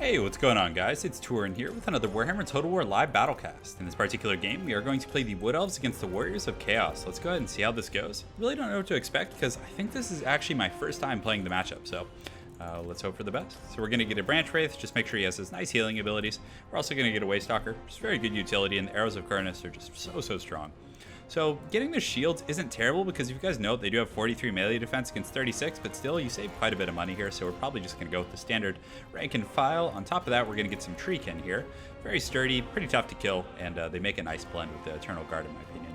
Hey, what's going on, guys? It's Turin here with another Warhammer Total War live battlecast. In this particular game, we are going to play the Wood Elves against the Warriors of Chaos. Let's go ahead and see how this goes. Really don't know what to expect because I think this is actually my first time playing the matchup, so let's hope for the best. So we're going to get a Branch Wraith, just make sure he has his nice healing abilities. We're also going to get a Waystalker, just very good utility, and the Arrows of Kurnus are just so strong. So getting their shields isn't terrible because if you guys know, they do have 43 melee defense against 36, but still you save quite a bit of money here, so we're probably just going to go with the standard rank and file. On top of that, we're going to get some Treekin here. Very sturdy, pretty tough to kill, and they make a nice blend with the Eternal Guard in my opinion.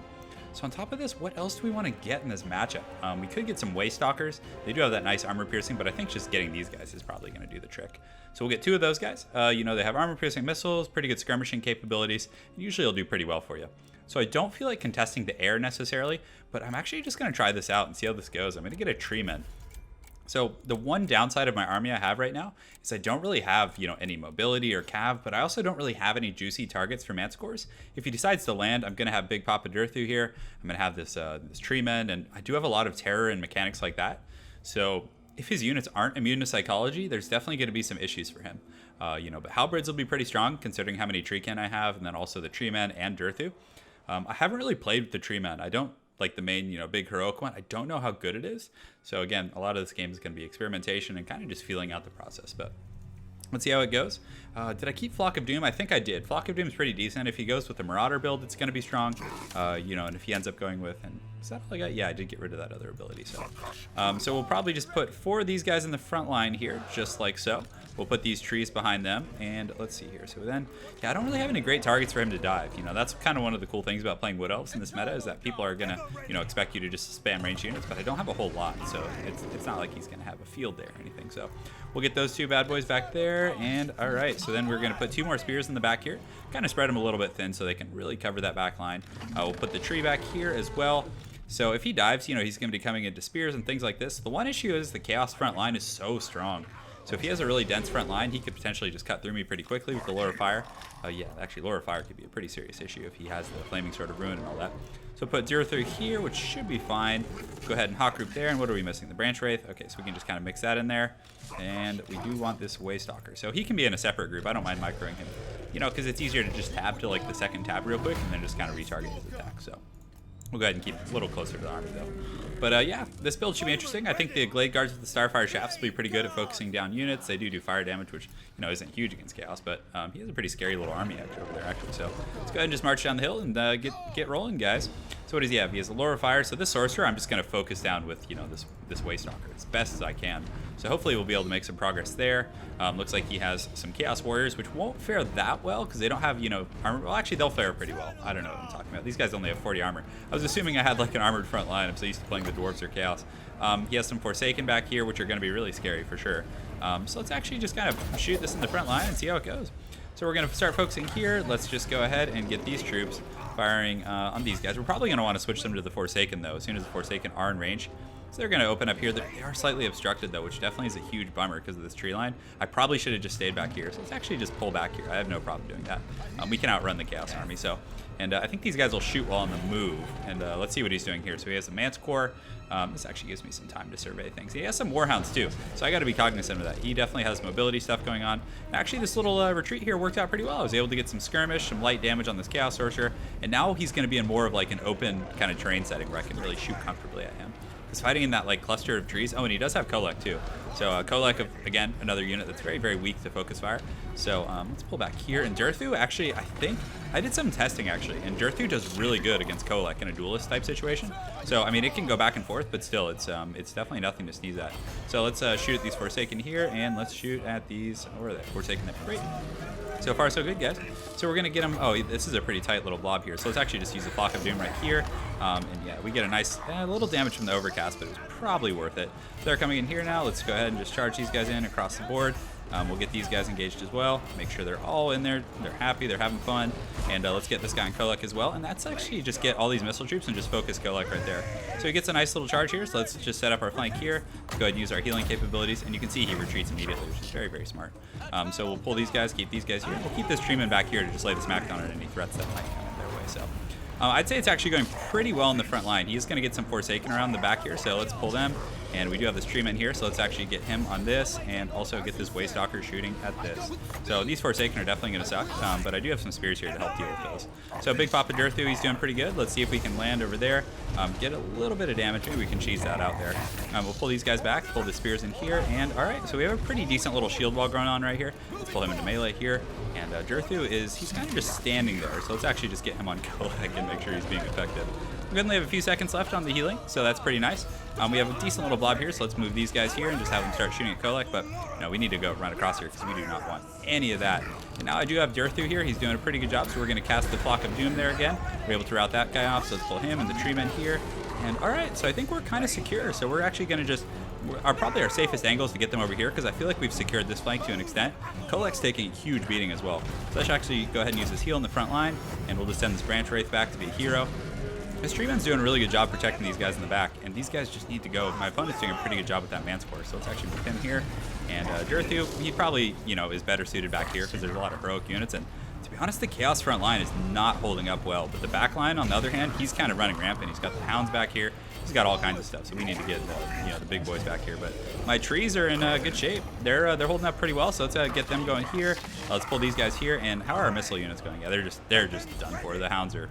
So on top of this, what else do we want to get in this matchup? We could get some Waystalkers. They do have that nice armor piercing, but I think just getting these guys is probably going to do the trick. So we'll get two of those guys. You know, they have armor piercing missiles, pretty good skirmishing capabilities, and usually it'll do pretty well for you. So I don't feel like contesting the air necessarily, but I'm actually just going to try this out and see how this goes. I'm going to get a Treeman. So the one downside of my army I have right now is I don't really have, you know, any mobility or cav, but I also don't really have any juicy targets for Manticores. If he decides to land, I'm going to have Big Papa Durthu here. I'm going to have this Treeman, and I do have a lot of terror and mechanics like that. So if his units aren't immune to psychology, there's definitely going to be some issues for him. You know, but Halberds will be pretty strong considering how many Treekin I have, and then also the Treeman and Durthu. I haven't really played with the Treeman. I don't like the main, you know, big heroic one. I don't know how good it is. So again, a lot of this game is going to be experimentation and kind of just feeling out the process. But let's see how it goes. Did I keep Flock of Doom? I think I did. Flock of Doom is pretty decent. If he goes with the Marauder build, it's going to be strong. You know, and if he ends up going with, and is that all I got? Yeah, I did get rid of that other ability. So we'll probably just put 4 of these guys in the front line here, just like so. We'll put these trees behind them, and let's see here. So then, yeah, I don't really have any great targets for him to dive. You know, that's kind of one of the cool things about playing Wood Elves in this meta is that people are gonna, you know, expect you to just spam range units, but I don't have a whole lot, so it's not like he's gonna have a field there or anything. So we'll get those 2 bad boys back there, and all right. So then we're gonna put 2 more spears in the back here, kind of spread them a little bit thin so they can really cover that back line. We'll put the tree back here as well. So if he dives, you know, he's gonna be coming into spears and things like this. The one issue is the Chaos front line is so strong. So if he has a really dense front line, he could potentially just cut through me pretty quickly with the Lure of Fire. Yeah, actually Lure of Fire could be a pretty serious issue if he has the Flaming Sword of Ruin and all that. So put 0-3 here, which should be fine. Go ahead and hawk group there, and what are we missing? The Branch Wraith. Okay, so we can just kind of mix that in there. And we do want this Waystalker. So he can be in a separate group. I don't mind microing him. You know, because it's easier to just tab to like the second tab real quick and then just kind of retarget his attack. So we'll go ahead and keep it a little closer to the army though. But yeah, this build should be interesting. I think the Glade Guards with the Starfire Shafts will be pretty good at focusing down units. They do fire damage, which, you know, isn't huge against Chaos, but he has a pretty scary little army over there actually. So let's go ahead and just march down the hill and get rolling, guys. So what does he have? He has a Lure of Fire. So this Sorcerer, I'm just going to focus down with, you know, this Waystalker as best as I can. So hopefully we'll be able to make some progress there. Looks like he has some Chaos Warriors, which won't fare that well because they don't have, you know, armor. Well, actually, they'll fare pretty well. I don't know what I'm talking about. These guys only have 40 armor. I was assuming I had like an armored front line. I'm so used to playing the Dwarves or Chaos. He has some Forsaken back here, which are going to be really scary for sure. So let's actually just kind of shoot this in the front line and see how it goes. So we're going to start focusing here. Let's just go ahead and get these troops firing on these guys. We're probably going to want to switch them to the Forsaken, though, as soon as the Forsaken are in range. So they're going to open up here. They are slightly obstructed, though, which definitely is a huge bummer because of this tree line. I probably should have just stayed back here. So let's actually just pull back here. I have no problem doing that. We can outrun the Chaos Army. So, and I think these guys will shoot while on the move. And let's see what he's doing here. So he has a Manticore. This actually gives me some time to survey things. He has some Warhounds, too. So I got to be cognizant of that. He definitely has mobility stuff going on. And actually, this little retreat here worked out pretty well. I was able to get some skirmish, some light damage on this Chaos Sorcerer. And now he's going to be in more of like an open kind of terrain setting where I can really shoot comfortably at him. He's fighting in that like cluster of trees. Oh, and he does have Kolek too. So Kolek, again, another unit that's very weak to focus fire. So let's pull back here. And Durthu, actually, I think I did some testing actually, and Durthu does really good against Kolek in a duelist type situation. So I mean, it can go back and forth, but still, it's definitely nothing to sneeze at. So let's shoot at these Forsaken here, and let's shoot at these. Where are they? Forsaken. Great. So far, so good, guys. So we're going to get them. Oh, this is a pretty tight little blob here. So let's actually just use the Flock of Doom right here. And yeah, we get a nice little damage from the Overcast, but it was probably worth it. They're coming in here now. Let's go ahead and just charge these guys in across the board. We'll get these guys engaged as well. Make sure they're all in there. They're happy. They're having fun. And let's get this guy in Kolek as well. And that's actually just get all these missile troops and just focus Kolek right there. So he gets a nice little charge here. So let's just set up our flank here. Let's go ahead and use our healing capabilities. And you can see he retreats immediately, which is very smart. So we'll pull these guys, keep these guys here. We'll keep this Treeman back here to just lay the smackdown on any threats that might come in their way. So I'd say it's actually going pretty well in the front line. He's going to get some Forsaken around the back here. So let's pull them. And we do have this treatment here, so let's actually get him on this and also get this Waystalker shooting at this. So these Forsaken are definitely going to suck, but I do have some spears here to help deal with those. So Big Papa Durthu, he's doing pretty good. Let's see if we can land over there, get a little bit of damage. Maybe we can cheese that out there. We'll pull these guys back, pull the spears in here, and all right, so we have a pretty decent little shield wall going on right here. Let's pull him into melee here. And Durthu he's kind of just standing there, so let's actually just get him on Kolek and make sure he's being effective. We only have a few seconds left on the healing, so that's pretty nice. We have a decent little blob here, so let's move these guys here and just have them start shooting at Kolek, but we need to go run across here because we do not want any of that. And now I do have Durthu here. He's doing a pretty good job, so we're going to cast the Flock of Doom there again. We're able to route that guy off, so let's pull him and the treatment here. And all right, so I think we're kind of secure, so we're actually going to just probably our safest angles to get them over here because I feel like we've secured this flank to an extent. Kolek's taking a huge beating as well. So let's actually go ahead and use this heal in the front line, and we'll just send this Branch Wraith back to be a hero. This Treeman's doing a really good job protecting these guys in the back, and these guys just need to go. My opponent's doing a pretty good job with that Manticore, so let's actually move him here. And Durthu, he probably, is better suited back here because there's a lot of heroic units, and to be honest, the Chaos front line is not holding up well, but the back line, on the other hand, he's kind of running rampant. He's got the Hounds back here. He's got all kinds of stuff, so we need to get the big boys back here. But my trees are in good shape. They're holding up pretty well, so let's get them going here. Let's pull these guys here. And how are our missile units going? Yeah, they're just done for. The Hounds are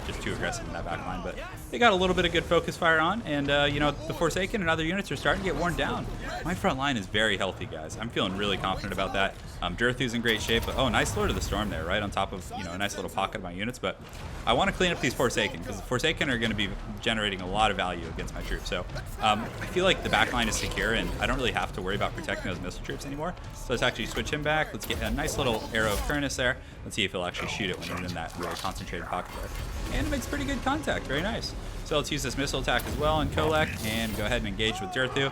just too aggressive in that back line, but they got a little bit of good focus fire on, and the Forsaken and other units are starting to get worn down. My front line is very healthy, guys. I'm feeling really confident about that. Durthu's in great shape. But, oh, nice Lord of the Storm there, right on top of a nice little pocket of my units. But I want to clean up these Forsaken because the Forsaken are going to be generating a lot of value against my troops. So I feel like the back line is secure, and I don't really have to worry about protecting those missile troops anymore. So let's actually switch him back. Let's get a nice little arrow of Kurnus there. Let's see if he'll actually shoot it when he's in that really concentrated pocket there. And it makes pretty good contact. Very nice. So let's use this missile attack as well on Kolek and go ahead and engage with Durthu.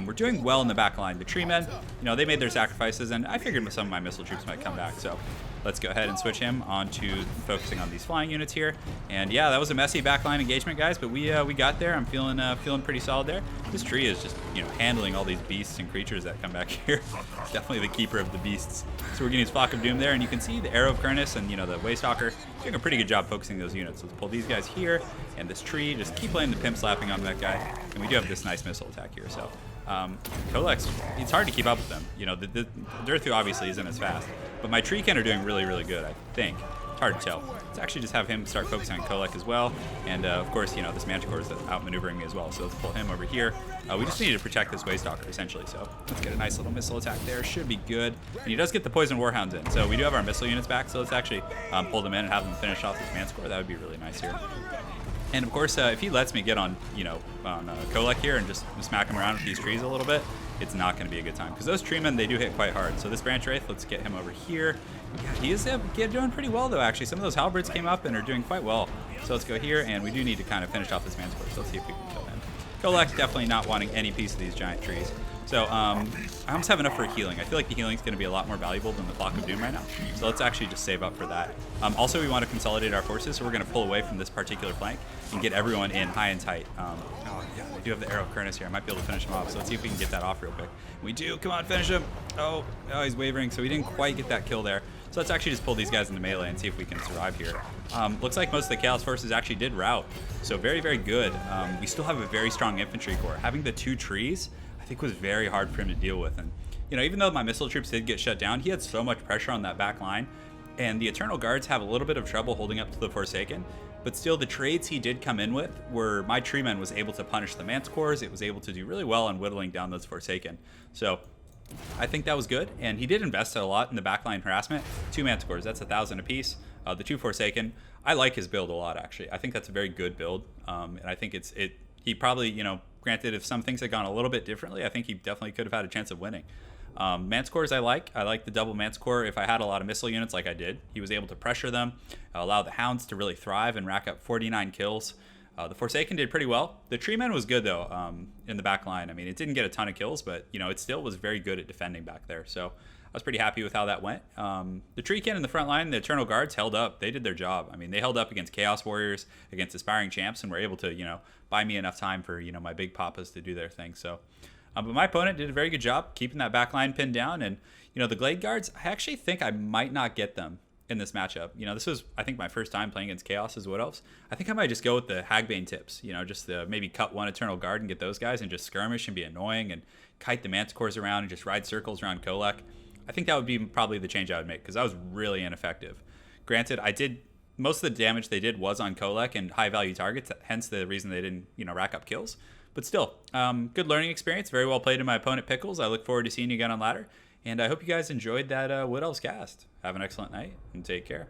We're doing well in the back line. The tree men, they made their sacrifices, and I figured some of my missile troops might come back. So let's go ahead and switch him onto focusing on these flying units here. And yeah, that was a messy backline engagement, guys, but we got there. I'm feeling pretty solid there. This tree is just handling all these beasts and creatures that come back here. It's definitely the keeper of the beasts. So we're gonna use Flock of Doom there, and you can see the Arrow of Kurnus and the Waystalker doing a pretty good job focusing those units. So let's pull these guys here, and this tree, just keep playing the pimp slapping on that guy. And we do have this nice missile attack here. So Kolek's, it's hard to keep up with them. The Durthu obviously isn't as fast, but my tree kin are doing really, really good, I think. It's hard to tell. Let's actually just have him start focusing on Kolek as well. And of course, this Manticore is outmaneuvering me as well. So let's pull him over here. We just need to protect this Waystalker essentially. So let's get a nice little missile attack there. Should be good. And he does get the Poison Warhounds in. So we do have our missile units back. So let's actually pull them in and have them finish off this Manticore. That would be really nice here. And of course, if he lets me get on, Kolek here and just smack him around with these trees a little bit, it's not going to be a good time. Because those treemen, they do hit quite hard. So this Branch Wraith, let's get him over here. Yeah, he is doing pretty well, though, actually. Some of those Halberds came up and are doing quite well. So let's go here, and we do need to kind of finish off this Manticore. So let's see if we can kill him. Kolek's definitely not wanting any piece of these giant trees. So I almost have enough for healing. I feel like the healing is going to be a lot more valuable than the Flock of Doom right now. So let's actually just save up for that. Also, we want to consolidate our forces, so we're going to pull away from this particular flank and get everyone in high and tight. Oh, yeah, I do have the Arrow of Kurnus here. I might be able to finish him off, so let's see if we can get that off real quick. We do. Come on, finish him. Oh, he's wavering, so we didn't quite get that kill there. So let's actually just pull these guys into melee and see if we can survive here. Looks like most of the Chaos forces actually did rout, so very, very good. We still have a very strong infantry corps. Having the two trees, I think, was very hard for him to deal with. And even though my missile troops did get shut down, he had so much pressure on that back line, and the Eternal Guards have a little bit of trouble holding up to the Forsaken. But still, the trades he did come in with were my treeman was able to punish the Manticores. It was able to do really well on whittling down those Forsaken. So I think that was good, and he did invest a lot in the backline harassment. 2 Manticores, that's 1,000 apiece. The 2 Forsaken, I like his build a lot, actually. I think that's a very good build, and I think he probably, granted, if some things had gone a little bit differently, I think he definitely could have had a chance of winning. Manticores I like the double Manticore. If I had a lot of missile units like I did, he was able to pressure them, allow the Hounds to really thrive and rack up 49 kills. The Forsaken did pretty well. The Treeman was good, though, in the back line. I mean, it didn't get a ton of kills, but, it still was very good at defending back there. So I was pretty happy with how that went. The Treekin in the front line, the Eternal Guards held up. They did their job. I mean, they held up against Chaos Warriors, against Aspiring Champs, and were able to, buy me enough time for, my big papas to do their thing. So, but my opponent did a very good job keeping that back line pinned down. And, the Glade Guards, I actually think I might not get them. in this matchup. You know, this was, I think, my first time playing against Chaos as Wood Elves. I think I might just go with the Hagbane tips, you know, just maybe cut one Eternal Guard and get those guys and just skirmish and be annoying and kite the Manticores around and just ride circles around Kolek. I think that would be probably the change I would make, because that was really ineffective. Granted, most of the damage they did was on Kolek and high value targets, hence the reason they didn't, you know, rack up kills. But still, good learning experience. Very well played in my opponent Pickles. I look forward to seeing you again on ladder. And I hope you guys enjoyed that Wood Elves cast. Have an excellent night and take care.